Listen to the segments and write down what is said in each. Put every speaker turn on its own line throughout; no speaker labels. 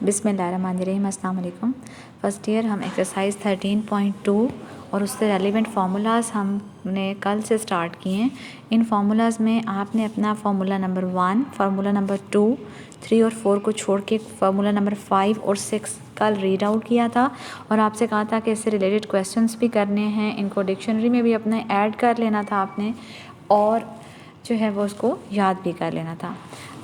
बिस्मिल्लाहिर्रहमानिर्रहीम। अस्सलाम वालेकुम। फ़र्स्ट ईयर हम एक्सरसाइज 13.2 और उससे रेलिवेंट फार्मूलाज़ हमने कल से स्टार्ट किए हैं। इन फार्मूलाज़ में आपने अपना फार्मूला नंबर 1, फार्मूला नंबर 2, 3 और 4 को छोड़ के फार्मूला नंबर 5 और 6 कल रीड आउट किया था और आपसे कहा था कि इससे रिलेटेड क्वेश्चंस भी करने हैं, इनको डिक्शनरी में भी अपने ऐड कर लेना था आपने और जो है वो उसको याद भी कर लेना था।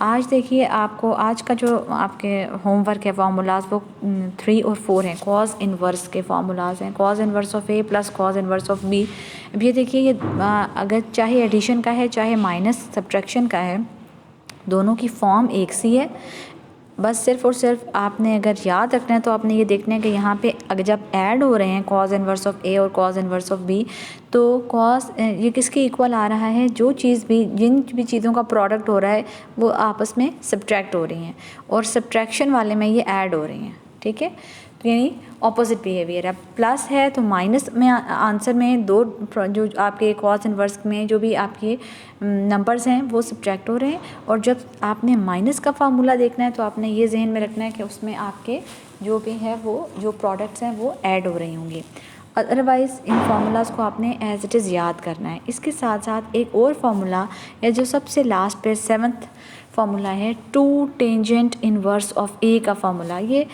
आज देखिए आपको आज का जो आपके होमवर्क है फार्मूलाज़ वो 3 और 4 हैं। कॉज इनवर्स के फार्मूलाज़ हैं, cos inverse of A plus cos inverse of B. अब ये देखिए ये अगर चाहे एडिशन का है चाहे माइनस सब्ट्रैक्शन का है, दोनों की फॉर्म एक सी है। बस सिर्फ और सिर्फ आपने अगर याद रखना है तो आपने ये देखना है कि यहाँ पे अगर जब ऐड हो रहे हैं कॉज इनवर्स ऑफ ए और कॉज इनवर्स ऑफ बी, तो कॉज ये किसके इक्वल आ रहा है, जो चीज़ भी जिन भी चीज़ों का प्रोडक्ट हो रहा है वो आपस में सब्ट्रैक्ट हो रही हैं और सब्ट्रैक्शन वाले में ये ऐड हो रही हैं। ठीक है, तो यानी ऑपोजिट बिहेवियर है। प्लस है तो माइनस में आंसर में दो जो आपके कॉज इनवर्स में जो भी आपके नंबर्स हैं वो सब्ट्रैक्ट हो रहे हैं और जब आपने माइनस का फार्मूला देखना है तो आपने ये जहन में रखना है कि उसमें आपके जो भी है वो जो प्रोडक्ट्स हैं वो ऐड हो रही होंगी। अदरवाइज़ इन फार्मूलाज़ को आपने एज इट इज़ याद करना है। इसके साथ साथ एक और फार्मूला है जो सबसे लास्ट पे 7th फार्मूला है, 2 टेंजेंट इनवर्स ऑफ ए का फार्मूला। ये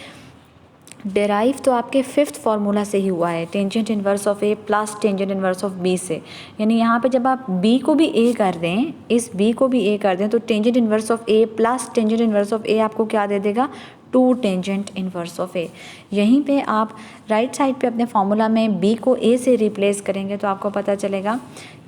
डेराइव तो आपके 5th फार्मूला से ही हुआ है, tangent inverse of A plus tangent inverse of B से। यानी यहाँ पे जब आप बी को भी ए कर दें, इस बी को भी ए कर दें तो tangent inverse of A plus tangent inverse of a आपको क्या दे देगा, 2 टेंजेंट इनवर्स ऑफ ए। यहीं पे आप राइट साइड पे अपने फार्मूला में बी को ए से रिप्लेस करेंगे तो आपको पता चलेगा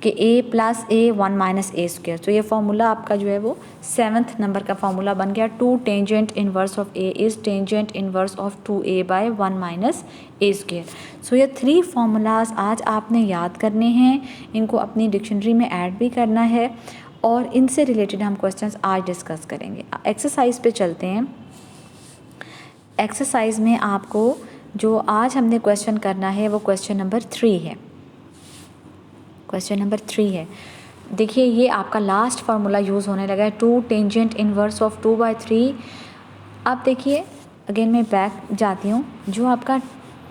कि ए plus A 1 minus a square. तो ये फार्मूला आपका जो है वो 7th नंबर का फार्मूला बन गया। 2 tangent inverse of a is tangent inverse of 2a by 1 minus a square. So ये 3 फार्मूलाज आज आपने याद करने हैं, इनको अपनी डिक्शनरी में ऐड भी करना है और इनसे रिलेटेड हम क्वेश्चंस आज डिस्कस करेंगे। एक्सरसाइज पे चलते हैं। एक्सरसाइज में आपको जो आज हमने क्वेश्चन करना है वो क्वेश्चन नंबर 3 है। क्वेश्चन नंबर 3 है। देखिए ये आपका लास्ट फार्मूला यूज़ होने लगा है, 2 टेंजेंट इनवर्स ऑफ 2/3। अब देखिए अगेन मैं बैक जाती हूँ, जो आपका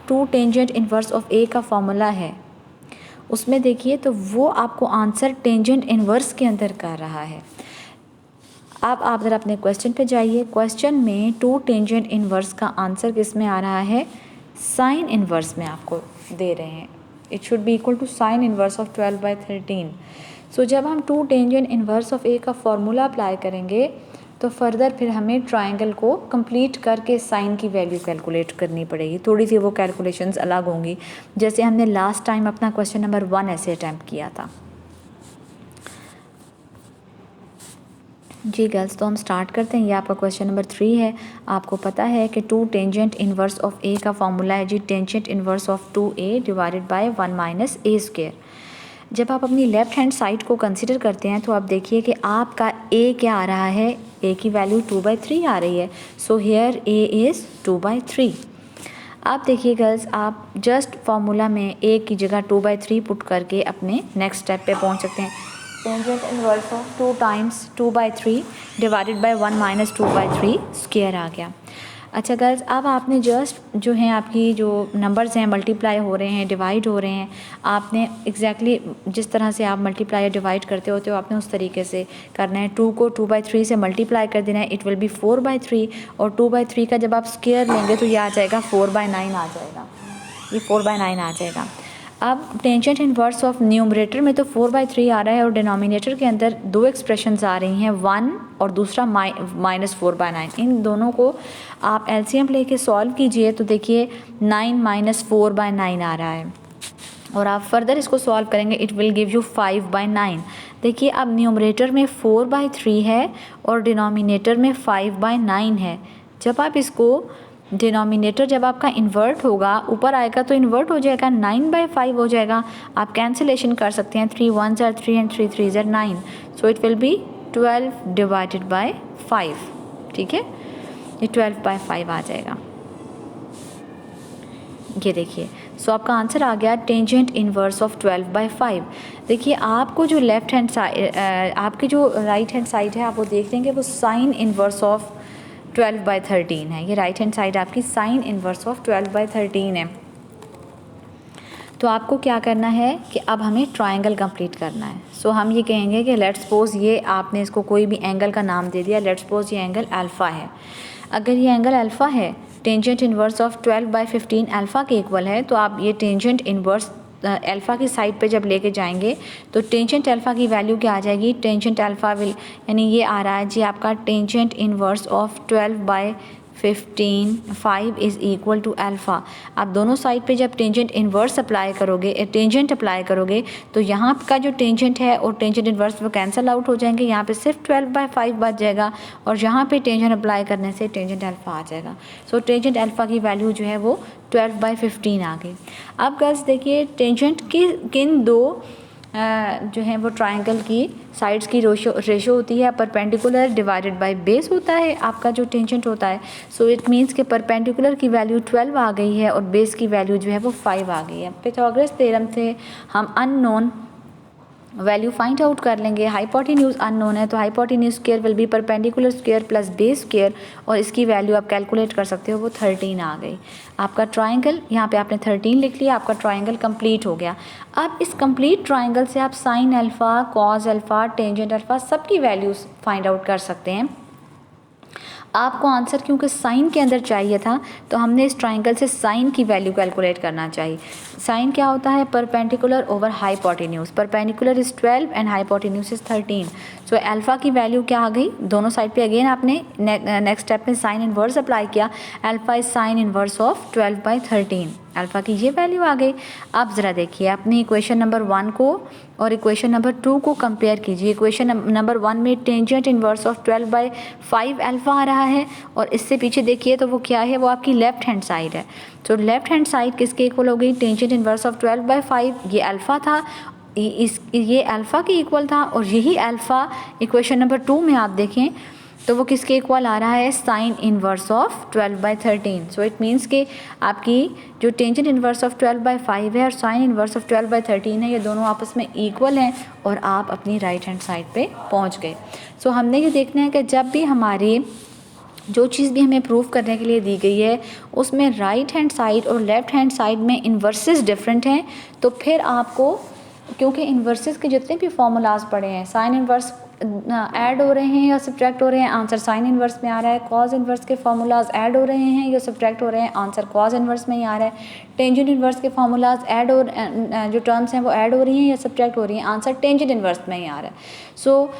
2 टेंजेंट इनवर्स ऑफ ए का फार्मूला है उसमें देखिए तो वो आपको आंसर टेंजेंट इनवर्स के अंदर कर रहा है। अब आप ज़रा अपने क्वेश्चन पे जाइए। क्वेश्चन में 2 टेंजेंट इनवर्स का आंसर किस में आ रहा है, साइन इनवर्स में आपको दे रहे हैं। It should be equal to sine inverse of 12/13। So जब हम 2 टेंजेंट इनवर्स ऑफ ए का फॉर्मूला अप्लाई करेंगे तो फर्दर फिर हमें ट्रायंगल को कंप्लीट करके साइन की वैल्यू कैलकुलेट करनी पड़ेगी। थोड़ी सी वो कैलकुलेशंस अलग होंगी, जैसे हमने लास्ट टाइम अपना क्वेश्चन नंबर 1 ऐसे अटैम्प्ट किया था। जी गर्ल्स, तो हम स्टार्ट करते हैं। ये आपका क्वेश्चन नंबर 3 है। आपको पता है कि 2 टेंजेंट इनवर्स ऑफ ए का फॉर्मूला है जी, tangent inverse of 2a divided by 1 minus a square. जब आप अपनी लेफ़्ट हैंड साइड को कंसिडर करते हैं तो आप देखिए कि आपका a क्या आ रहा है, a की वैल्यू 2/3 आ रही है। So here a is 2/3। आप देखिए गर्ल्स, आप जस्ट फार्मूला में a की जगह 2/3 पुट करके अपने नेक्स्ट स्टेप पे पहुंच सकते हैं। Tangent inverse of 2 times 2/3 divided by 1 minus 2/3 square आ गया। अच्छा गर्ल्स, अब आपने जस्ट जो है आपकी जो नंबर्स हैं मल्टीप्लाई हो रहे हैं, डिवाइड हो रहे हैं, आपने एग्जैक्टली जिस तरह से आप मल्टीप्लाई या डिवाइड करते होते हो आपने उस तरीके से करना है। 2 को 2/3 से मल्टीप्लाई कर देना है, इट विल बी 4/3 और 2/3 का जब आप स्क्वायर लेंगे तो ये आ जाएगा 4/9 आ जाएगा, ये 4/9 आ जाएगा। अब टेंजेंट इनवर्स ऑफ न्यूमरेटर में तो 4/3 आ रहा है और डिनोमिनेटर के अंदर 2 एक्सप्रेशंस आ रही हैं, 1 और दूसरा माइनस 4/9। इन दोनों को आप एलसीएम लेके सॉल्व कीजिए तो देखिए 9 माइनस 4/9 आ रहा है और आप फर्दर इसको सॉल्व करेंगे, इट विल गिव यू 5/9। देखिए अब न्यूमरेटर में 4/3 है और डिनोमिनेटर में 5/9 है। जब आप इसको डिनोमिनेटर जब आपका इन्वर्ट होगा ऊपर आएगा तो इन्वर्ट हो जाएगा, 9/5 हो जाएगा। आप कैंसिलेशन कर सकते हैं, 3 1s are 3 and 3 3s are 9। So it will B 12 divided by 5। ठीक है, ये 12/5 आ जाएगा। ये देखिए, सो आपका आंसर आ गया टेंजेंट इनवर्स ऑफ 12/5। देखिए आपको जो लेफ़्ट हैंड साइड आपकी जो राइट हैंड साइड है आप वो देख लेंगे वो साइन इनवर्स ऑफ 12/13 है। ये राइट हैंड साइड आपकी साइन इन्वर्स ऑफ 12/13 है। तो आपको क्या करना है कि अब हमें ट्रायंगल कंप्लीट करना है। सो हम ये कहेंगे कि लेट्स सपोज ये आपने इसको कोई भी एंगल का नाम दे दिया, लेट्स सपोज ये एंगल अल्फ़ा है। अगर ये एंगल अल्फ़ा है, टेंजेंट इन्वर्स ऑफ 12/15 अल्फ़ा के इक्वल है, तो आप ये टेंजेंट इन्वर्स अल्फ़ा की साइड पे जब लेके जाएंगे तो टेंजेंट अल्फ़ा की वैल्यू क्या आ जाएगी, टेंजेंट अल्फ़ा विल, यानी ये आ रहा है जी आपका tangent inverse of 12/15 5 is equal to alpha. आप दोनों साइड पे जब टेंजेंट इन्वर्स अप्लाई करोगे, टेंजेंट अप्लाई करोगे, तो यहाँ का जो टेंजेंट है और टेंजेंट इन्वर्स वो कैंसिल आउट हो जाएंगे। यहाँ पे सिर्फ 12/5 बच जाएगा और यहाँ पे टेंजेंट अप्लाई करने से टेंजेंट अल्फ़ा आ जाएगा। सो टेंजेंट अल्फ़ा की वैल्यू जो है वो 12/15 आ गई। अब गर्ल्स देखिए टेंजेंट की किन दो जो है वो ट्रायंगल की साइड्स की रेशो होती है, परपेंडिकुलर डिवाइडेड बाय बेस होता है आपका जो टेंजेंट होता है। सो इट मीन्स कि परपेंडिकुलर की वैल्यू 12 आ गई है और बेस की वैल्यू जो है वो 5 आ गई है। पाइथागोरस थ्योरम से हम अननोन वैल्यू फाइंड आउट कर लेंगे। हाइपोटेन्यूज अननोन है तो hypotenuse square will be perpendicular square plus base square, और इसकी वैल्यू आप कैलकुलेट कर सकते हो, वो 13 आ गई। आपका ट्रायंगल यहाँ पे आपने 13 लिख लिया, आपका ट्रायंगल कंप्लीट हो गया। अब इस कंप्लीट ट्रायंगल से आप sine alpha, cos alpha, tangent alpha सबकी वैल्यूज़ फाइंड आउट कर सकते हैं। आपको आंसर क्योंकि साइन के अंदर चाहिए था तो हमने इस ट्रायंगल से साइन की वैल्यू कैलकुलेट करना चाहिए। साइन क्या होता है, perpendicular over hypotenuse. Perpendicular is 12 and hypotenuse is 13। So alpha की वैल्यू क्या आ गई, दोनों साइड पे अगेन आपने नेक्स्ट स्टेप में साइन इन्वर्स अप्लाई किया। Alpha is sine inverse of 12/13, alpha की ये वैल्यू आ गई। अब ज़रा देखिए अपनी इक्वेशन नंबर 1 को और इक्वेशन नंबर 2 को कंपेयर कीजिए। इक्वेशन नंबर 1 में टेंजेंट इन्वर्स ऑफ 12/5 अल्फ़ा आ रहा है और इससे पीछे देखिए तो वो क्या है, वो आपकी लेफ्ट हैंड साइड है। तो लेफ्ट हैंड साइड किसके इक्वल हो गई, टेंजेंट इन्वर्स ऑफ 12/5, ये अल्फ़ा था, ये अल्फ़ा के इक्वल था, और यही अल्फ़ा इक्वेशन नंबर 2 में आप देखें तो वो किसके इक्वल आ रहा है, sign inverse of 12/13। So it means कि आपकी जो टेंजेंट इन्वर्स ऑफ 12/5 है और साइन इन्वर्स ऑफ 12/13 है, ये दोनों आपस में इक्वल हैं और आप अपनी राइट हैंड साइड पे पहुंच गए। सो हमने ये देखना है कि जब भी हमारी जो चीज़ भी हमें प्रूव करने के लिए दी गई है उसमें राइट हैंड साइड और लेफ़्ट हैंड साइड में इन्वर्सेस डिफरेंट हैं, तो फिर आपको, क्योंकि इन्वर्सेस के जितने भी फॉर्मूलाज पड़े हैं, साइन इन्वर्स ऐड हो रहे हैं या सब्ट्रैक्ट हो रहे हैं, आंसर साइन इन्वर्स में आ रहा है। कॉज इन्वर्स के फार्मूलाज ऐड हो रहे हैं या सब्ट्रैक्ट हो रहे हैं, आंसर कॉज इन्वर्स में ही आ रहा है। टेंजेंट इन्वर्स के फार्मूलाज ऐड हो, जो टर्म्स हैं वो ऐड हो रही हैं या सब्ट्रैक्ट हो रही हैं, आंसर टेंजेंट इन्वर्स में ही आ रहा है। सो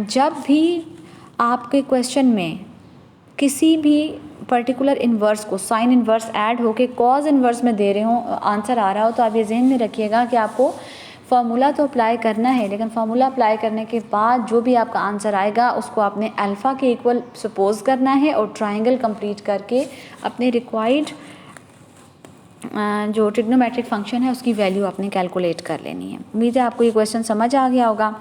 जब भी आपके क्वेश्चन में किसी भी पर्टिकुलर इन्वर्स को साइन इन्वर्स ऐड होके कॉज इन्वर्स में दे रहे हो, आंसर आ रहा हो, तो आप ये जहन में रखिएगा कि आपको फार्मूला तो अप्लाई करना है, लेकिन फार्मूला अप्लाई करने के बाद जो भी आपका आंसर आएगा उसको आपने अल्फ़ा के इक्वल सपोज करना है और ट्रायंगल कंप्लीट करके अपने रिक्वायर्ड जो ट्रिग्नोमेट्रिक फंक्शन है उसकी वैल्यू आपने कैलकुलेट कर लेनी है। उम्मीद है आपको ये क्वेश्चन समझ आ गया होगा।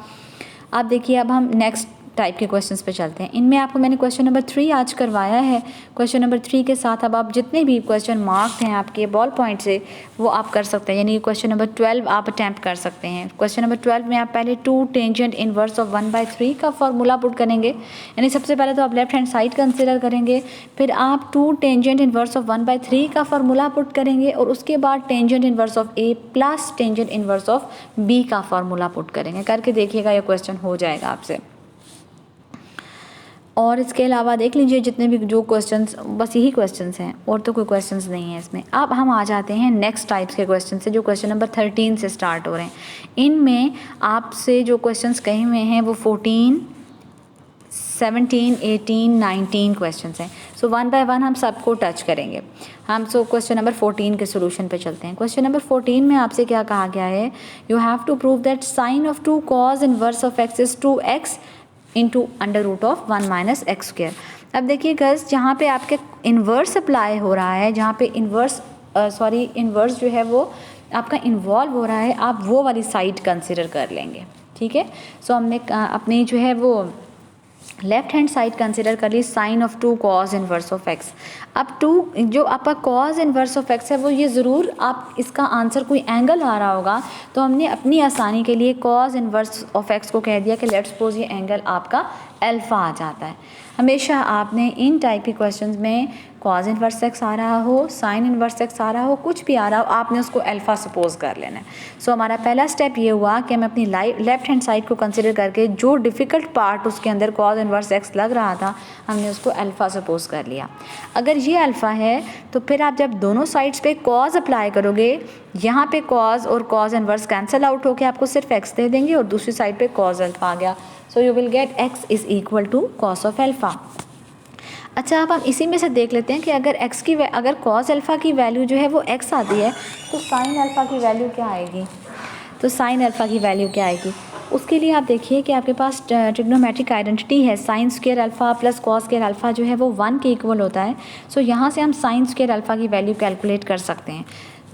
आप देखिए अब हम नेक्स्ट टाइप के क्वेश्चंस पे चलते हैं। इनमें आपको मैंने क्वेश्चन नंबर 3 आज करवाया है। क्वेश्चन नंबर 3 के साथ अब आप जितने भी क्वेश्चन मार्क्ड हैं आपके बॉल पॉइंट से वो आप कर सकते हैं, यानी क्वेश्चन नंबर 12 आप अटैम्प्ट कर सकते हैं। क्वेश्चन नंबर 12 में आप पहले 2 टेंजेंट इन्वर्स ऑफ 1/3 का फार्मूला पुट करेंगे, यानी सबसे पहले तो आप लेफ्ट हैंड साइड कंसिडर करेंगे, फिर आप 2 टेंजेंट इन्वर्स ऑफ 1/3 का फार्मूला पुट करेंगे और उसके बाद tangent inverse of A plus tangent inverse of B का फार्मूला पुट करेंगे। करके देखिएगा ये क्वेश्चन हो जाएगा आपसे। और इसके अलावा देख लीजिए जितने भी जो क्वेश्चंस, बस यही क्वेश्चंस हैं और तो कोई क्वेश्चंस नहीं है इसमें। अब हम आ जाते हैं नेक्स्ट टाइप्स के क्वेश्चन से जो क्वेश्चन नंबर 13 से स्टार्ट हो रहे हैं। इनमें आपसे जो क्वेश्चंस कहे हुए हैं वो 14, 17, 18, 19 क्वेश्चंस हैं। सो वन बाय वन हम सबको टच करेंगे हम। सो क्वेश्चन नंबर 14 के सोल्यूशन पे चलते हैं। क्वेश्चन नंबर 14 में आपसे क्या कहा गया है, you have to prove that sine of 2 cos inverse of x is 2x into under root of 1 minus x square. अब देखिए गर्ल्स, जहाँ पे आपके इन्वर्स अप्लाई हो रहा है, जहाँ पे इन्वर्स जो है वो आपका इन्वॉल्व हो रहा है, आप वो वाली साइड कंसिडर कर लेंगे, ठीक है। सो हमने अपनी जो है वो लेफ्ट हैंड साइड कंसिडर कर ली, sine of 2 cos inverse of x. अब 2 जो आपका कॉज इन्वर्स ऑफ एक्स है वो ये ज़रूर आप इसका आंसर कोई एंगल आ रहा होगा, तो हमने अपनी आसानी के लिए कॉज इन्वर्स ऑफ एक्स को कह दिया कि लेट्स सपोज ये एंगल आपका अल्फ़ा आ जाता है। हमेशा आपने इन टाइप के क्वेश्चंस में कॉज इनवर्स एक्स आ रहा हो, साइन इनवर्स एक्स आ रहा हो, कुछ भी आ रहा हो, आपने उसको अल्फ़ा सपोज कर लेना है। सो हमारा पहला स्टेप ये हुआ कि हम अपनी लेफ्ट हैंड साइड को कंसिडर करके जो डिफ़िकल्ट पार्ट उसके अंदर कॉज इनवर्स एक्स लग रहा था, हमने उसको अल्फ़ा सपोज कर लिया। अगर ये अल्फ़ा है तो फिर आप जब दोनों साइड्स पे कॉज अप्लाई करोगे, यहाँ पे कॉज और कॉज इनवर्स कैंसिल आउट होकर आपको सिर्फ एक्स दे देंगे और दूसरी साइड पे कॉज अल्फ़ा आ गया। So you will get x is equal to cos of alpha. अच्छा, अब हम इसी में से देख लेते हैं कि अगर कॉस अल्फ़ा की वैल्यू जो है वो x आती है तो साइन अल्फ़ा की वैल्यू क्या आएगी। तो साइन अल्फ़ा की वैल्यू क्या आएगी, उसके लिए आप देखिए कि आपके पास ट्रिग्नोमेट्रिक आइडेंटिटी है, sign square alpha plus cos square alpha जो है वो 1 के इक्वल होता है। सो यहाँ से हम साइन स्क्वायर अल्फ़ा की वैल्यू कैलकुलेट कर सकते हैं,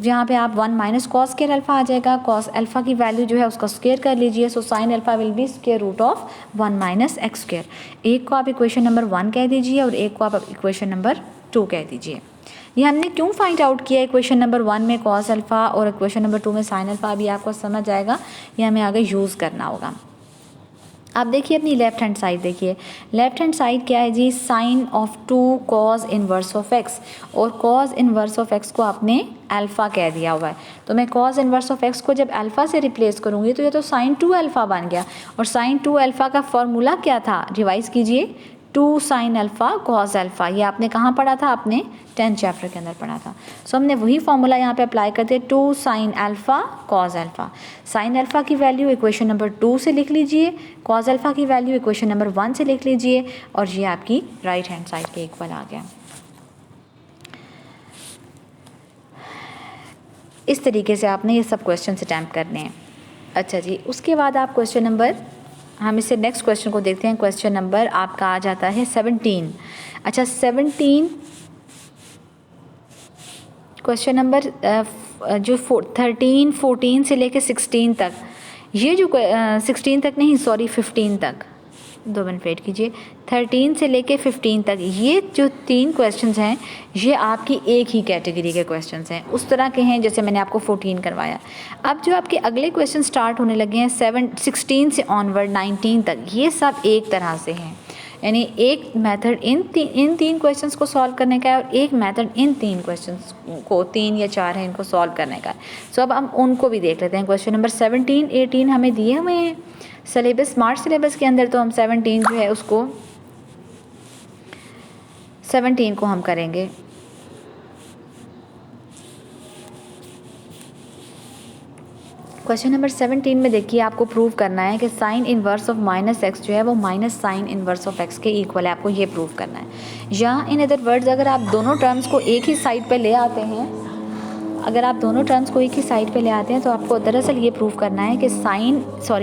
जहाँ पे आप 1 माइनस कॉस स्क्वायर अल्फ़ा आ जाएगा, कॉस अल्फ़ा की वैल्यू जो है उसका स्क्वायर कर लीजिए। So sine alpha will be square root of 1 minus x square. एक को आप इक्वेशन नंबर 1 कह दीजिए और एक को आप इक्वेशन नंबर 2 कह दीजिए। ये हमने क्यों फाइंड आउट किया इक्वेशन नंबर 1 में कॉस अल्फ़ा और इक्वेशन नंबर 2 में साइन अल्फ़ा, अभी आपको समझ आएगा, ये हमें आगे यूज़ करना होगा। आप देखिए अपनी लेफ्ट हैंड साइड देखिए, लेफ्ट हैंड साइड क्या है जी, sine of 2 cos inverse of x, और कॉज इनवर्स ऑफ एक्स को आपने अल्फ़ा कह दिया हुआ है। तो मैं कॉज इनवर्स ऑफ एक्स को जब अल्फ़ा से रिप्लेस करूँगी तो ये तो साइन 2 अल्फ़ा बन गया, और साइन 2 अल्फ़ा का फॉर्मूला क्या था, रिवाइज़ कीजिए, 2 साइन अल्फ़ा कॉज अल्फ़ा। ये आपने कहाँ पढ़ा था, आपने 10th चैप्टर के अंदर पढ़ा था। सो हमने वही फॉर्मूला यहाँ पे अप्लाई करते हैं, 2 sine alpha cos alpha. Sine alpha की वैल्यू इक्वेशन नंबर 2 से लिख लीजिए, कॉज अल्फ़ा की वैल्यू इक्वेशन नंबर 1 से लिख लीजिए, और ये आपकी राइट हैंड साइड के इक्वल आ गया। इस तरीके से आपने ये सब क्वेश्चन अटैम्प्ट करने हैं। अच्छा जी, उसके बाद आप क्वेश्चन नंबर, हम इससे नेक्स्ट क्वेश्चन को देखते हैं। क्वेश्चन नंबर आपका आ जाता है 17। अच्छा 17 क्वेश्चन नंबर जो 13, 14 से लेके 16 तक, ये जो 16 तक नहीं सॉरी 15 तक, 2 मिनट वेट कीजिए, 13 से लेके 15 तक ये जो 3 क्वेश्चंस हैं ये आपकी एक ही कैटेगरी के क्वेश्चंस हैं, उस तरह के हैं जैसे मैंने आपको 14 करवाया। अब जो आपके अगले क्वेश्चन स्टार्ट होने लगे हैं 16 से ऑनवर्ड 19 तक, ये सब एक तरह से हैं, यानी एक मेथड इन 3 क्वेश्चंस को सॉल्व करने का है और एक मेथड इन 3 क्वेश्चंस को, 3 या 4 है, इनको सॉल्व करने का है। सो अब हम उनको भी देख लेते हैं। क्वेश्चन नंबर 17, 18 हमें दिए हुए हैं सिलेबस, स्मार्ट सिलेबस के अंदर, तो हम 17 जो है उसको 17 को हम करेंगे। क्वेश्चन नंबर 17 में देखिए, आपको प्रूव करना है कि sign inverse of minus x जो है वो minus sign inverse of x के इक्वल है, आपको ये प्रूव करना है। या इन अदर वर्ड्स, अगर आप दोनों टर्म्स को एक ही साइड पे ले आते हैं, अगर आप दोनों टर्म्स को एक ही साइड पे ले आते हैं तो आपको दरअसल ये प्रूव करना है कि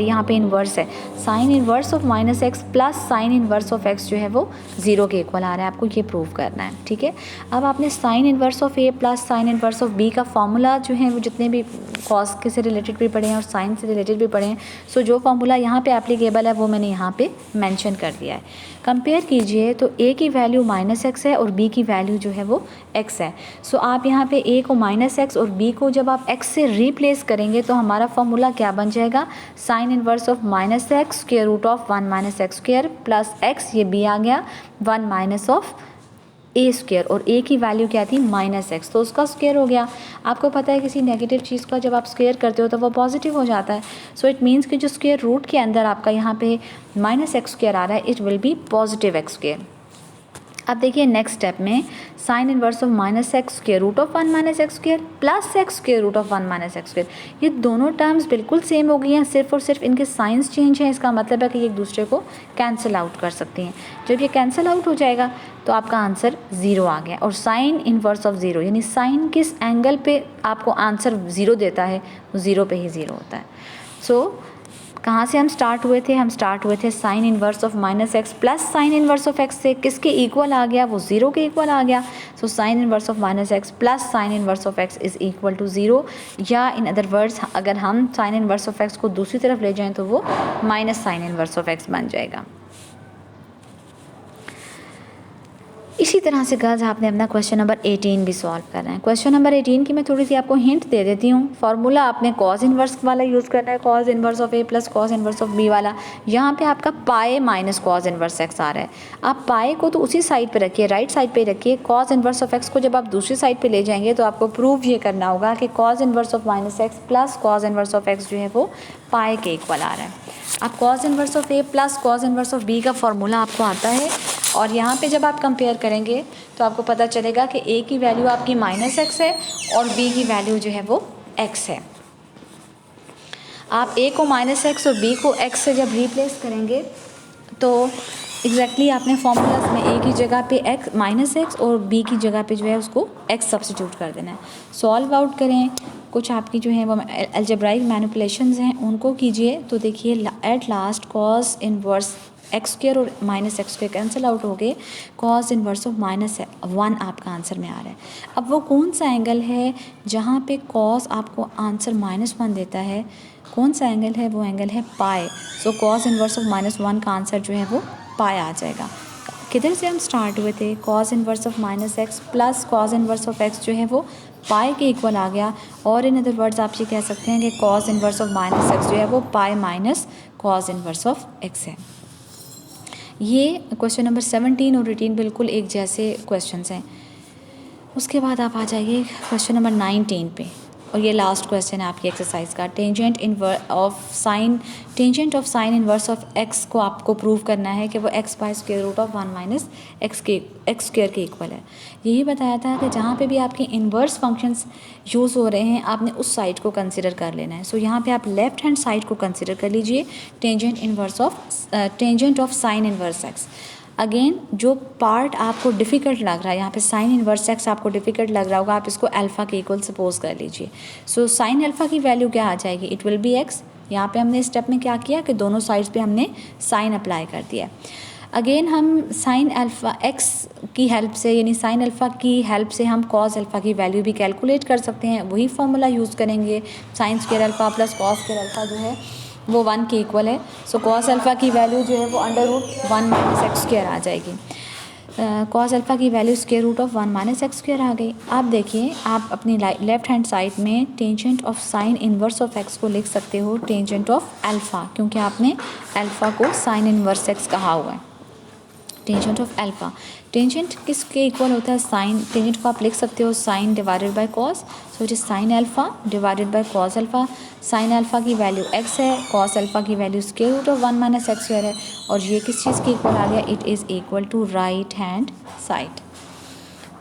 यहाँ पे इन्वर्स है, sign inverse of minus x plus sine inverse of x जो है वो 0 के इक्वल आ रहा है, आपको ये प्रूव करना है। ठीक है, अब आपने sine inverse of A plus sine inverse of B का फॉर्मूला जो है वो जितने भी कॉस के से रिलेटेड भी पढ़े हैं और साइन से रिलेटेड भी पढ़े हैं, सो जो फॉर्मूला यहाँ पे एप्लीकेबल है वो मैंने यहाँ पे मेंशन कर दिया है। कंपेयर कीजिए तो ए की वैल्यू माइनस एक्स है और बी की वैल्यू जो है वो एक्स है। सो आप यहाँ पे ए को माइनस एक्स और बी को जब आप एक्स से रिप्लेस करेंगे तो हमारा फॉर्मूला क्या बन जाएगा, sine inverse of minus x square root of 1 minus x square plus x, ये बी आ गया 1 माइनस ऑफ ए स्क्वायर, और ए की वैल्यू क्या थी माइनस एक्स, तो उसका स्क्वायर हो गया। आपको पता है किसी नेगेटिव चीज़ का जब आप स्क्वायर करते हो तो वो पॉजिटिव हो जाता है। सो इट मीन्स कि जो स्क्वायर रूट के अंदर आपका यहाँ पे माइनस एक्स स्क्वायर आ रहा है, it will be positive x square. अब देखिए नेक्स्ट स्टेप में sine inverse of minus x square root of 1 minus x square plus x square root of 1 minus x square, ये दोनों टर्म्स बिल्कुल same हो गई हैं, सिर्फ और सिर्फ इनके साइंस चेंज हैं। इसका मतलब है कि ये एक दूसरे को कैंसिल आउट कर सकती हैं। जब ये कैंसिल आउट हो जाएगा तो आपका आंसर 0 आ गया, और साइन इनवर्स ऑफ 0 यानी साइन किस एंगल पे आपको आंसर 0 देता है, वो 0 पे ही 0 होता है। सो कहाँ से हम स्टार्ट हुए थे, हम स्टार्ट हुए थे sign inverse of minus x plus sine inverse of x से, किसके इक्वल आ गया, वो 0 के इक्वल आ गया। So sine inverse of minus x plus sine inverse of x is equal to 0, या इन अदर वर्ड्स अगर हम साइन इनवर्स ऑफ एक्स को दूसरी तरफ ले जाएं तो वो minus sign inverse of x बन जाएगा। इसी तरह से गर्ल्स आपने अपना क्वेश्चन नंबर 18 भी सॉल्व करना है। क्वेश्चन नंबर 18 की मैं थोड़ी सी आपको हिंट दे देती हूँ। फार्मूला आपने कॉस इन्वर्स वाला यूज़ करना है, cos inverse of A plus cos inverse of b वाला। यहाँ पे आपका pi minus cos inverse x आ रहा है। आप पाए को तो उसी साइड पे रखिए, राइट साइड पे रखिए। कॉस इन्वर्स ऑफ एक्स को जब आप दूसरी साइड पे ले जाएंगे तो आपको प्रूव ये करना होगा कि cos inverse of minus x plus cos inverse of x जो है वो पाए के इक्वल आ रहा है। अब cos inverse of A plus cos inverse of B का फॉर्मूला आपको आता है, और यहाँ पे जब आप कंपेयर करेंगे तो आपको पता चलेगा कि ए की वैल्यू आपकी माइनस एक्स है और बी की वैल्यू जो है वो एक्स है। आप ए को माइनस एक्स और बी को एक्स से जब रिप्लेस करेंगे तो एग्जैक्टली आपने फॉर्मूलाज में ए की जगह पे एक्स माइनस एक्स और बी की जगह पे जो है उसको एक्स सब्स्टिट्यूट कर देना है। सॉल्व आउट करें, कुछ आपकी जो है वो अलजेब्राइक मैनिपुलेशंस हैं उनको कीजिए, तो देखिए at last cos inverse x square और minus x square cancel out हो गए, कॉस इन्वर्स ऑफ -1 आपका आंसर में आ रहा है। अब वो कौन सा एंगल है जहाँ पे कॉस आपको आंसर -1 देता है, कौन सा एंगल है? वो एंगल है पाए। सो कॉस इन्वर्स ऑफ -1 का आंसर जो है वो पाए आ जाएगा। किधर से हम स्टार्ट हुए थे? Cos inverse of -x plus cos inverse of x जो है वो पाए के इक्वल आ गया, और इन अदर वर्ड्स आप ये कह सकते हैं कि कॉस इन्वर्स ऑफ -x जो है वो पाए minus cos inverse of x है। ये क्वेश्चन नंबर 17 और 18 बिल्कुल एक जैसे क्वेश्चंस हैं। उसके बाद आप आ जाइए क्वेश्चन नंबर 19 पे, और ये लास्ट क्वेश्चन है आपकी एक्सरसाइज का। Tangent of sine inverse of x को आपको प्रूव करना है कि वो x by square root of 1 minus x square के इक्वल है। यही बताया था कि जहाँ पे भी आपके इन्वर्स फंक्शंस यूज़ हो रहे हैं आपने उस साइड को कंसिडर कर लेना है। सो यहाँ पे आप लेफ्ट हैंड साइड को कंसिडर कर लीजिए, tangent of sine inverse x. Again जो पार्ट आपको डिफ़िकल्ट लग रहा है, यहाँ पे साइन इन्वर्स एक्स आपको डिफ़िकल्ट लग रहा होगा, आप इसको अल्फ़ा के इक्वल सपोज कर लीजिए। सो साइन अल्फ़ा की वैल्यू क्या आ जाएगी? It will B x. यहाँ पे हमने स्टेप में क्या किया कि दोनों साइड्स पे हमने साइन अप्लाई कर दिया। अगेन हम साइन अल्फ़ा एक्स की हेल्प से, यानी साइन अल्फ़ा की हेल्प से हम कॉस अल्फ़ा की वैल्यू भी कैलकुलेट कर सकते हैं। वही फॉर्मूला यूज़ करेंगे, sine square alpha plus cos square alpha जो है वो 1 के इक्वल है। सो कॉस अल्फ़ा की वैल्यू जो है वो √1 माइनस एक्स स्क्वायर आ जाएगी। कॉस अल्फ़ा की value square root of 1 minus x square आ गई। आप देखिए, आप अपनी लेफ्ट हैंड साइड में tangent of sine inverse of x को लिख सकते हो टेंजेंट ऑफ अल्फ़ा, क्योंकि आपने अल्फ़ा को साइन इन्वर्स एक्स कहा हुआ है। टेंजेंट ऑफ अल्फ़ा, टेंजेंट किसके इक्वल होता है? साइन। टेंजेंट को आप लिख सकते हो sine divided by cos, so it is sine alpha divided by cos alpha. Sine alpha की वैल्यू x है, कॉस अल्फ़ा की value square root of 1 minus x square है, और ये किस चीज़ के इक्वल आ गया? It is equal to right hand side.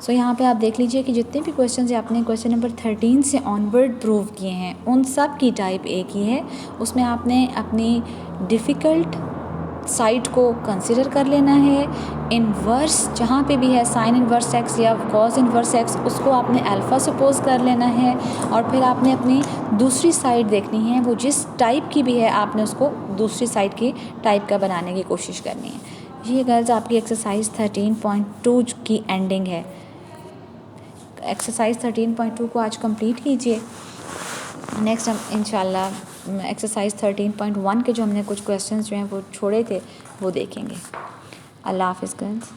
So यहाँ पे आप देख लीजिए कि जितने भी क्वेश्चन हैं आपने क्वेश्चन नंबर 13 से ऑनवर्ड प्रूव किए हैं, उन सब की टाइप एक ही है। उसमें आपने अपनी डिफ़िकल्ट साइड को कंसिडर कर लेना है। इन्वर्स जहाँ पे भी है साइन इन्वर्स एक्स या कॉस इन्वर्स एक्स, उसको आपने अल्फ़ा सपोज कर लेना है, और फिर आपने अपनी दूसरी साइड देखनी है, वो जिस टाइप की भी है आपने उसको दूसरी साइड की टाइप का बनाने की कोशिश करनी है। ये गर्ल्स आपकी एक्सरसाइज 13.2 की एंडिंग है। एक्सरसाइज 13.2 को आज कंप्लीट कीजिए। नेक्स्ट हम इंशाल्लाह एक्सरसाइज 13.1 के जो हमने कुछ क्वेश्चंस जो हैं वो छोड़े थे वो देखेंगे। अल्लाह हाफ़िज़ गर्ल्स।